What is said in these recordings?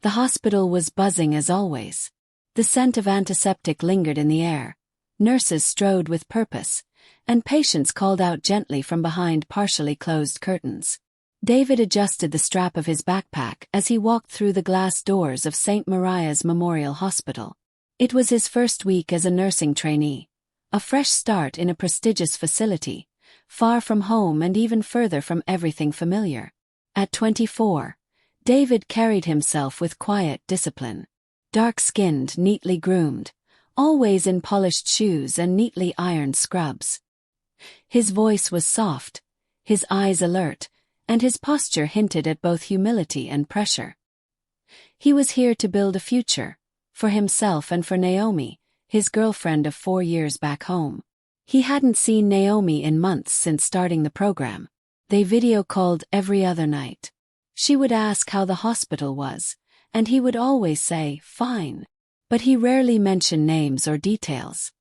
The hospital was buzzing as always. The scent of antiseptic lingered in the air. Nurses strode with purpose, and patients called out gently from behind partially closed curtains. David adjusted the strap of his backpack as he walked through the glass doors of St. Mariah's Memorial Hospital. It was his first week as a nursing trainee, a fresh start in a prestigious facility, far from home and even further from everything familiar. At 24, David carried himself with quiet discipline. Dark-skinned, neatly groomed, always in polished shoes and neatly ironed scrubs. His voice was soft, his eyes alert, and his posture hinted at both humility and pressure. He was here to build a future, for himself and for Naomi, his girlfriend of 4 years back home. He hadn't seen Naomi in months since starting the program. They video-called every other night. She would ask how the hospital was, and he would always say, fine. But he rarely mentioned names or details.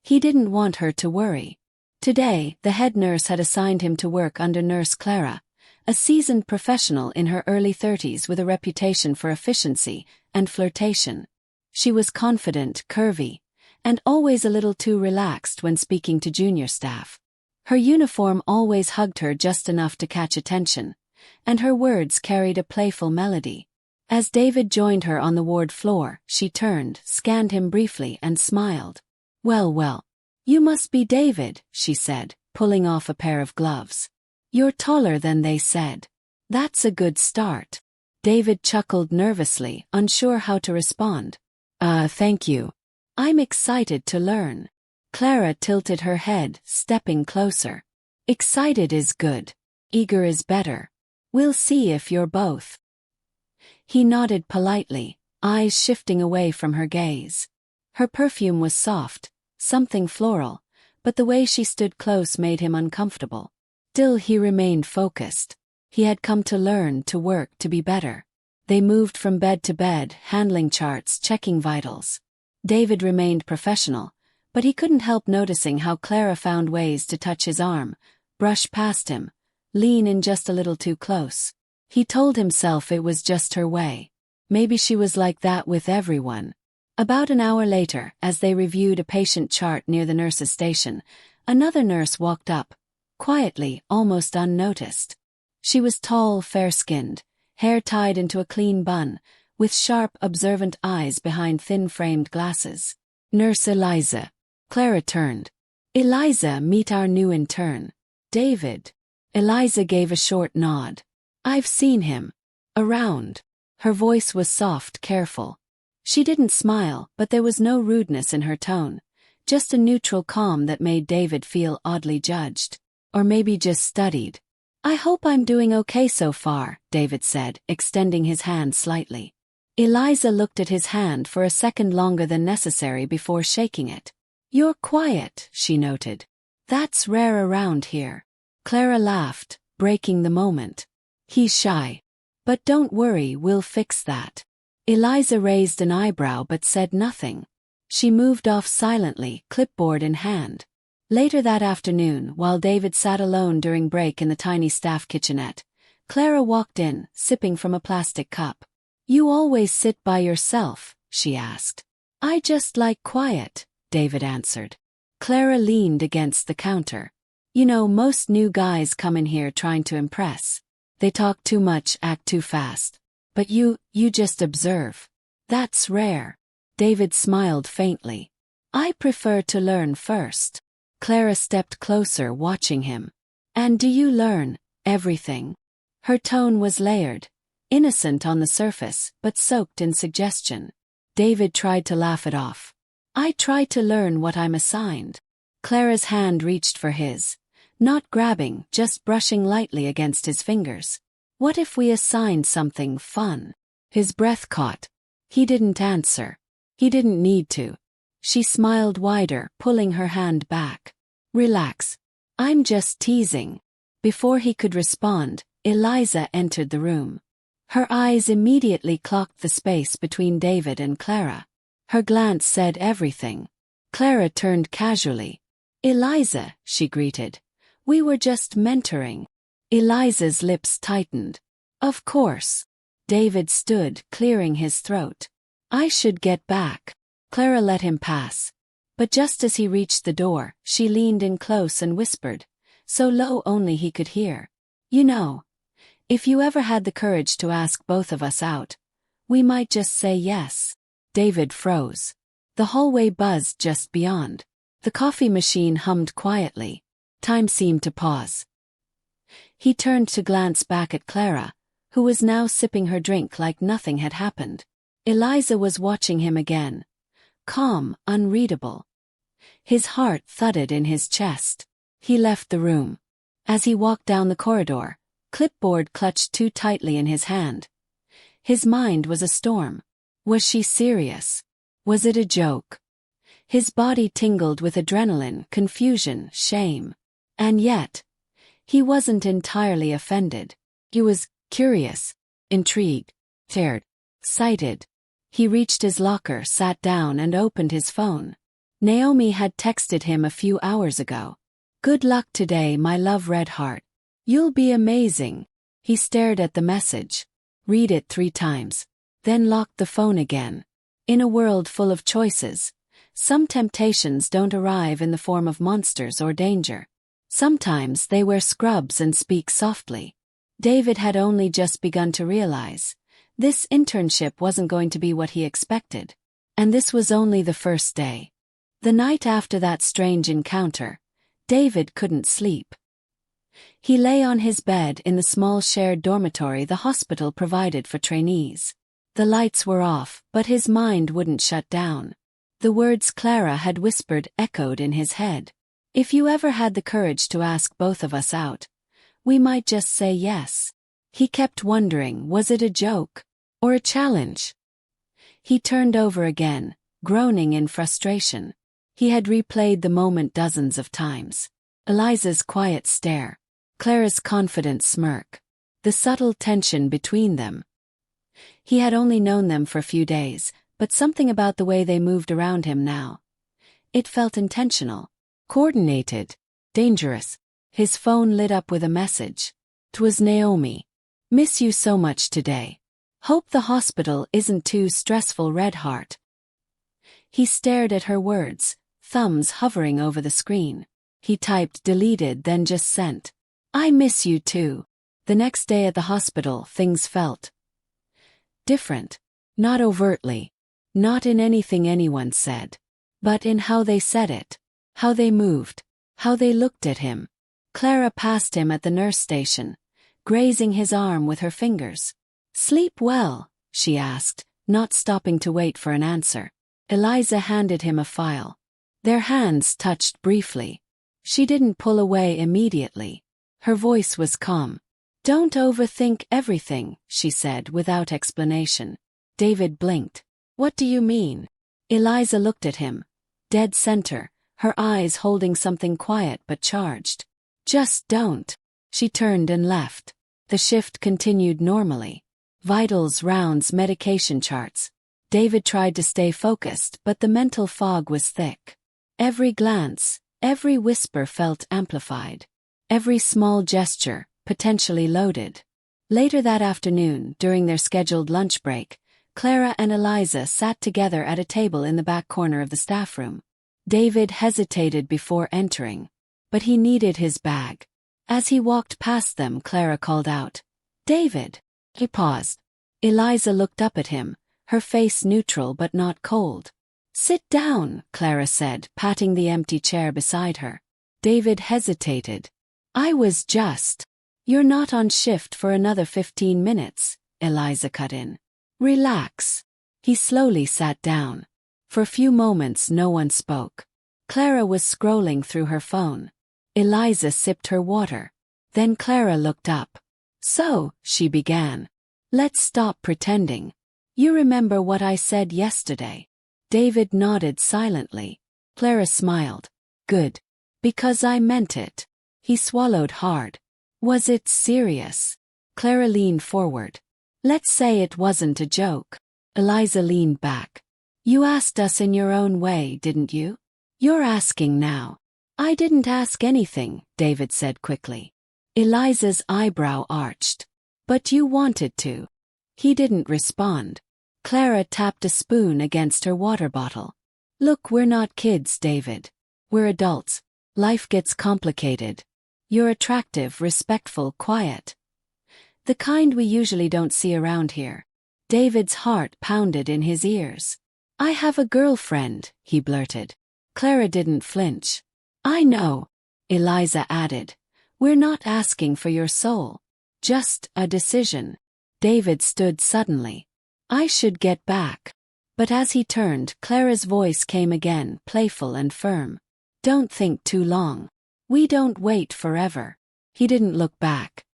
He didn't want her to worry. Today, the head nurse had assigned him to work under Nurse Clara, a seasoned professional in her early 30s with a reputation for efficiency and flirtation. She was confident, curvy, and always a little too relaxed when speaking to junior staff. Her uniform always hugged her just enough to catch attention, and her words carried a playful melody. As David joined her on the ward floor, she turned, scanned him briefly and smiled. Well, you must be David, she said, pulling off a pair of gloves. You're taller than they said. That's a good start. David chuckled nervously, unsure how to respond. Thank you. I'm excited to learn. Clara tilted her head, stepping closer. Excited is good. Eager is better. We'll see if you're both. He nodded politely, eyes shifting away from her gaze. Her perfume was soft, something floral, but the way she stood close made him uncomfortable. Still he remained focused. He had come to learn, to work, to be better. They moved from bed to bed, handling charts, checking vitals. David remained professional, but he couldn't help noticing how Clara found ways to touch his arm, brush past him, lean in just a little too close. He told himself it was just her way. Maybe she was like that with everyone. About an hour later, as they reviewed a patient chart near the nurse's station, another nurse walked up, quietly, almost unnoticed. She was tall, fair-skinned, hair tied into a clean bun, with sharp, observant eyes behind thin-framed glasses. Nurse Eliza. Clara turned. Eliza, meet our new intern. David. Eliza gave a short nod. I've seen him. Around. Her voice was soft, careful. She didn't smile, but there was no rudeness in her tone, just a neutral calm that made David feel oddly judged. Or maybe just studied. I hope I'm doing okay so far, David said, extending his hand slightly. Eliza looked at his hand for a second longer than necessary before shaking it. You're quiet, she noted. That's rare around here. Clara laughed, breaking the moment. He's shy. But don't worry, we'll fix that. Eliza raised an eyebrow but said nothing. She moved off silently, clipboard in hand. Later that afternoon, while David sat alone during break in the tiny staff kitchenette, Clara walked in, sipping from a plastic cup. You always sit by yourself, she asked. I just like quiet, David answered. Clara leaned against the counter. You know, most new guys come in here trying to impress. They talk too much, act too fast. But you just observe. That's rare. David smiled faintly. I prefer to learn first. Clara stepped closer, watching him. And do you learn everything? Her tone was layered, innocent on the surface, but soaked in suggestion. David tried to laugh it off. I try to learn what I'm assigned. Clara's hand reached for his. Not grabbing, just brushing lightly against his fingers. What if we assigned something fun? His breath caught. He didn't answer. He didn't need to. She smiled wider, pulling her hand back. Relax. I'm just teasing. Before he could respond, Eliza entered the room. Her eyes immediately clocked the space between David and Clara. Her glance said everything. Clara turned casually. Eliza, she greeted. We were just mentoring. Eliza's lips tightened. Of course. David stood, clearing his throat. I should get back. Clara let him pass. But just as he reached the door, she leaned in close and whispered, so low only he could hear. You know, if you ever had the courage to ask both of us out, we might just say yes. David froze. The hallway buzzed just beyond. The coffee machine hummed quietly. Time seemed to pause. He turned to glance back at Clara, who was now sipping her drink like nothing had happened. Eliza was watching him again. Calm, unreadable. His heart thudded in his chest. He left the room. As he walked down the corridor, clipboard clutched too tightly in his hand. His mind was a storm. Was she serious? Was it a joke? His body tingled with adrenaline, confusion, shame. And yet, he wasn't entirely offended. He was curious, intrigued, scared, excited. He reached his locker, sat down and opened his phone. Naomi had texted him a few hours ago. Good luck today, my love, red heart. You'll be amazing. He stared at the message. Read it 3 times. Then locked the phone again. In a world full of choices, some temptations don't arrive in the form of monsters or danger. Sometimes they wear scrubs and speak softly. David had only just begun to realize this internship wasn't going to be what he expected. And this was only the first day. The night after that strange encounter, David couldn't sleep. He lay on his bed in the small shared dormitory the hospital provided for trainees. The lights were off, but his mind wouldn't shut down. The words Clara had whispered echoed in his head. If you ever had the courage to ask both of us out, we might just say yes. He kept wondering, was it a joke? Or a challenge? He turned over again, groaning in frustration. He had replayed the moment dozens of times. Eliza's quiet stare. Clara's confident smirk. The subtle tension between them. He had only known them for a few days, but something about the way they moved around him now. It felt intentional, coordinated, dangerous. His phone lit up with a message. 'Twas Naomi. Miss you so much today. Hope the hospital isn't too stressful, red heart. He stared at her words, thumbs hovering over the screen. He typed deleted, then just sent. I miss you too. The next day at the hospital, things felt different. Not overtly. Not in anything anyone said. But in how they said it. How they moved. How they looked at him. Clara passed him at the nurse station, grazing his arm with her fingers. Sleep well? She asked, not stopping to wait for an answer. Eliza handed him a file. Their hands touched briefly. She didn't pull away immediately. Her voice was calm. Don't overthink everything, she said without explanation. David blinked. What do you mean? Eliza looked at him. Dead center, her eyes holding something quiet but charged. Just don't. She turned and left. The shift continued normally. Vitals, rounds, medication charts. David tried to stay focused, but the mental fog was thick. Every glance, every whisper felt amplified. Every small gesture, potentially loaded. Later that afternoon, during their scheduled lunch break, Clara and Eliza sat together at a table in the back corner of the staff room. David hesitated before entering. But he needed his bag. As he walked past them, Clara called out, David. He paused. Eliza looked up at him, her face neutral but not cold. Sit down, Clara said, patting the empty chair beside her. David hesitated. I was just. You're not on shift for another 15 minutes, Eliza cut in. Relax. He slowly sat down. For a few moments no one spoke. Clara was scrolling through her phone. Eliza sipped her water. Then Clara looked up. So, she began. Let's stop pretending. You remember what I said yesterday? David nodded silently. Clara smiled. Good. Because I meant it. He swallowed hard. Was it serious? Clara leaned forward. Let's say it wasn't a joke. Eliza leaned back. You asked us in your own way, didn't you? You're asking now. I didn't ask anything, David said quickly. Eliza's eyebrow arched. But you wanted to. He didn't respond. Clara tapped a spoon against her water bottle. Look, we're not kids, David. We're adults. Life gets complicated. You're attractive, respectful, quiet. The kind we usually don't see around here. David's heart pounded in his ears. I have a girlfriend, he blurted. Clara didn't flinch. I know, Eliza added. We're not asking for your soul. Just a decision. David stood suddenly. I should get back. But as he turned, Clara's voice came again, playful and firm. Don't think too long. We don't wait forever. He didn't look back.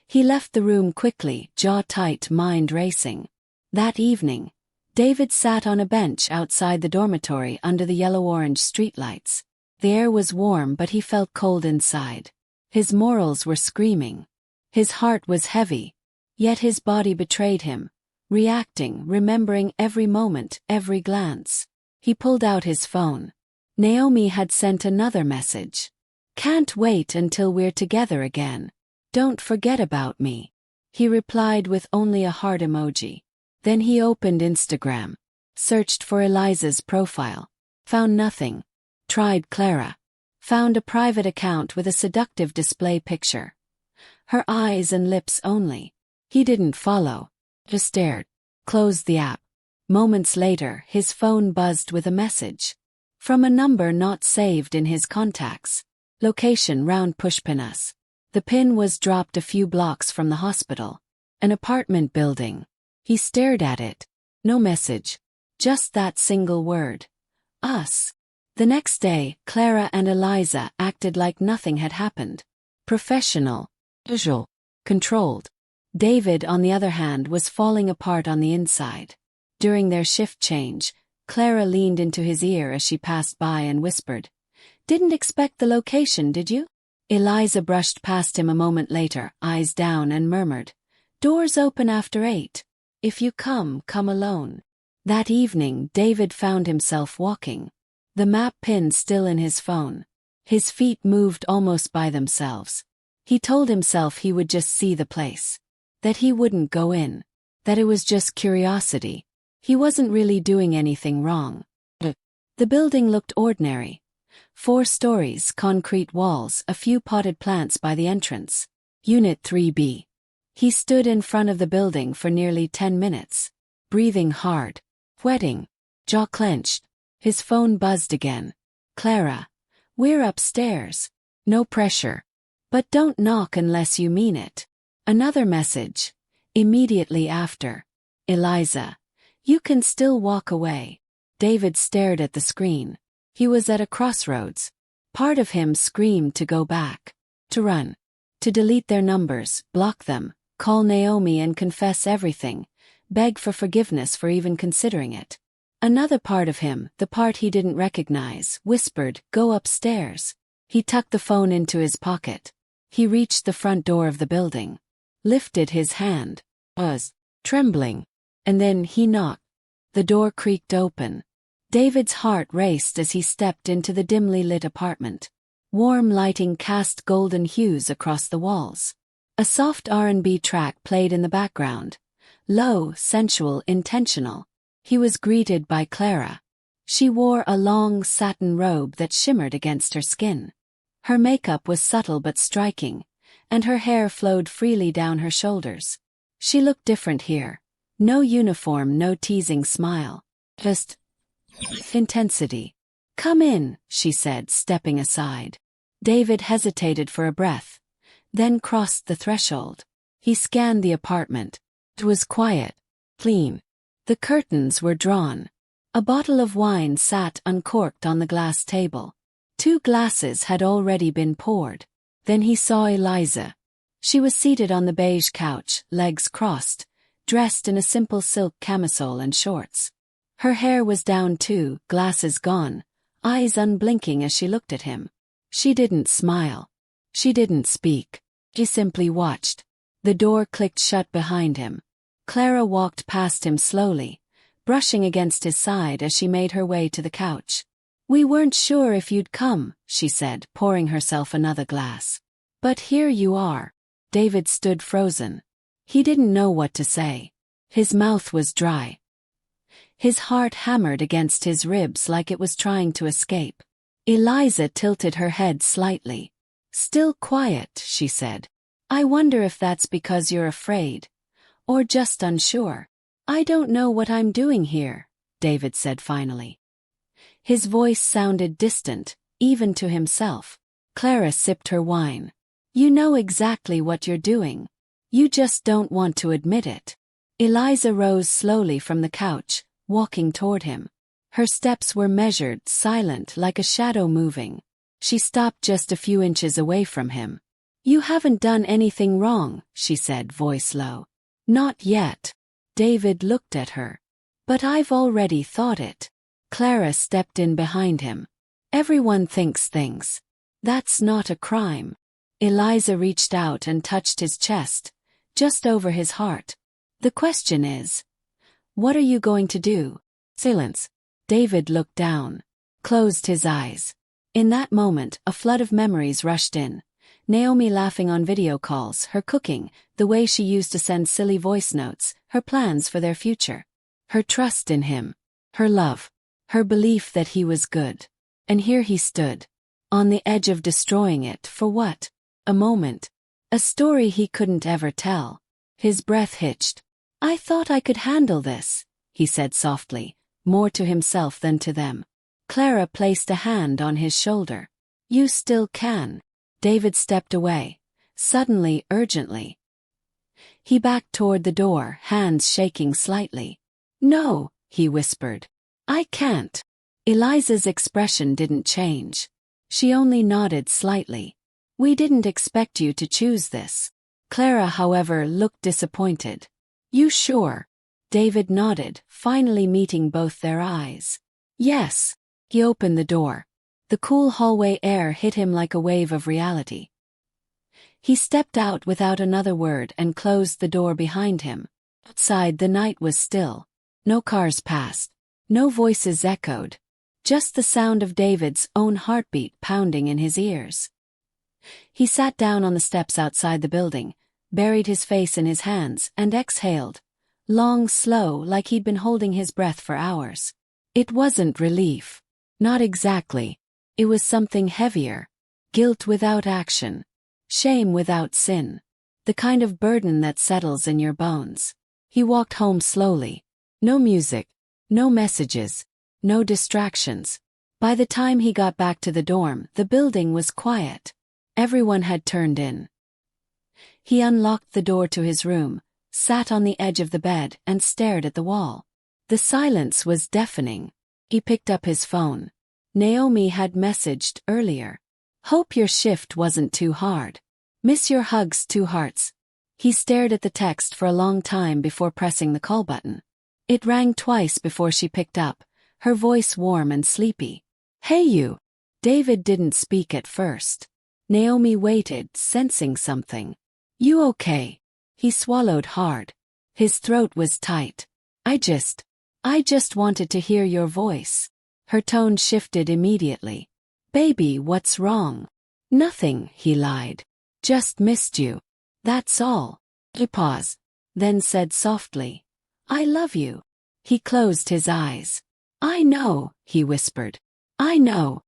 He left the room quickly, jaw tight, mind racing. That evening, David sat on a bench outside the dormitory under the yellow-orange streetlights. The air was warm, but he felt cold inside. His morals were screaming. His heart was heavy, yet his body betrayed him, reacting, remembering every moment, every glance. He pulled out his phone. Naomi had sent another message. Can't wait until we're together again. Don't forget about me. He replied with only a heart emoji. Then he opened Instagram, searched for Eliza's profile, found nothing. Tried Clara. Found a private account with a seductive display picture. Her eyes and lips only. He didn't follow. Just stared. Closed the app. Moments later, his phone buzzed with a message. From a number not saved in his contacts. Location round Pushpinas. The pin was dropped a few blocks from the hospital. An apartment building. He stared at it. No message. Just that single word. Us. The next day, Clara and Eliza acted like nothing had happened. Professional. Usual. Controlled. David, on the other hand, was falling apart on the inside. During their shift change, Clara leaned into his ear as she passed by and whispered, Didn't expect the location, did you? Eliza brushed past him a moment later, eyes down, and murmured, Doors open after 8. If you come, come alone. That evening, David found himself walking. The map pin still in his phone. His feet moved almost by themselves. He told himself he would just see the place. That he wouldn't go in. That it was just curiosity. He wasn't really doing anything wrong. The building looked ordinary. 4 stories, concrete walls, a few potted plants by the entrance. Unit 3B. He stood in front of the building for nearly 10 minutes. Breathing hard. Sweating. Jaw clenched. His phone buzzed again. Clara. We're upstairs. No pressure. But don't knock unless you mean it. Another message. Immediately after. Eliza. You can still walk away. David stared at the screen. He was at a crossroads. Part of him screamed to go back. To run. To delete their numbers, block them, call Naomi and confess everything. Beg for forgiveness for even considering it. Another part of him, the part he didn't recognize, whispered, Go upstairs. He tucked the phone into his pocket. He reached the front door of the building. Lifted his hand. Was trembling. And then he knocked. The door creaked open. David's heart raced as he stepped into the dimly lit apartment. Warm lighting cast golden hues across the walls. A soft R&B track played in the background. Low, sensual, intentional. He was greeted by Clara. She wore a long satin robe that shimmered against her skin. Her makeup was subtle but striking, and her hair flowed freely down her shoulders. She looked different here. No uniform, no teasing smile. Just intensity. Come in, she said, stepping aside. David hesitated for a breath, then crossed the threshold. He scanned the apartment. It was quiet, clean. The curtains were drawn. A bottle of wine sat uncorked on the glass table. 2 glasses had already been poured. Then he saw Eliza. She was seated on the beige couch, legs crossed, dressed in a simple silk camisole and shorts. Her hair was down too, glasses gone, eyes unblinking as she looked at him. She didn't smile. She didn't speak. She simply watched. The door clicked shut behind him. Clara walked past him slowly, brushing against his side as she made her way to the couch. We weren't sure if you'd come, she said, pouring herself another glass. But here you are. David stood frozen. He didn't know what to say. His mouth was dry. His heart hammered against his ribs like it was trying to escape. Eliza tilted her head slightly. "Still quiet," she said. "I wonder if that's because you're afraid. Or just unsure." "I don't know what I'm doing here," David said finally. His voice sounded distant, even to himself. Clara sipped her wine. "You know exactly what you're doing. You just don't want to admit it." Eliza rose slowly from the couch, walking toward him. Her steps were measured, silent, like a shadow moving. She stopped just a few inches away from him. "You haven't done anything wrong," she said, voice low. "Not yet." David looked at her. "But I've already thought it." Clara stepped in behind him. "Everyone thinks things. That's not a crime." Eliza reached out and touched his chest, just over his heart. "The question is, what are you going to do?" Silence. David looked down, closed his eyes. In that moment, a flood of memories rushed in. Naomi laughing on video calls, her cooking, the way she used to send silly voice notes, her plans for their future. Her trust in him. Her love. Her belief that he was good. And here he stood, on the edge of destroying it. For what? A moment. A story he couldn't ever tell. His breath hitched. "I thought I could handle this," he said softly, more to himself than to them. Clara placed a hand on his shoulder. "You still can." David stepped away, suddenly, urgently. He backed toward the door, hands shaking slightly. "No," he whispered. "I can't." Eliza's expression didn't change. She only nodded slightly. "We didn't expect you to choose this." Clara, however, looked disappointed. "You sure?" David nodded, finally meeting both their eyes. "Yes." He opened the door. The cool hallway air hit him like a wave of reality. He stepped out without another word and closed the door behind him. Outside, the night was still. No cars passed. No voices echoed. Just the sound of David's own heartbeat pounding in his ears. He sat down on the steps outside the building, buried his face in his hands, and exhaled. Long, slow, like he'd been holding his breath for hours. It wasn't relief. Not exactly. It was something heavier. Guilt without action. Shame without sin. The kind of burden that settles in your bones. He walked home slowly. No music. No messages. No distractions. By the time he got back to the dorm, the building was quiet. Everyone had turned in. He unlocked the door to his room, sat on the edge of the bed, and stared at the wall. The silence was deafening. He picked up his phone. Naomi had messaged earlier. "Hope your shift wasn't too hard. Miss your hugs, 2 hearts." He stared at the text for a long time before pressing the call button. It rang twice before she picked up, her voice warm and sleepy. "Hey you." David didn't speak at first. Naomi waited, sensing something. "You okay?" He swallowed hard. His throat was tight. I just wanted to hear your voice." Her tone shifted immediately. "Baby, what's wrong?" "Nothing," he lied. "Just missed you. That's all." He paused, then said softly, "I love you." He closed his eyes. "I know," he whispered. "I know."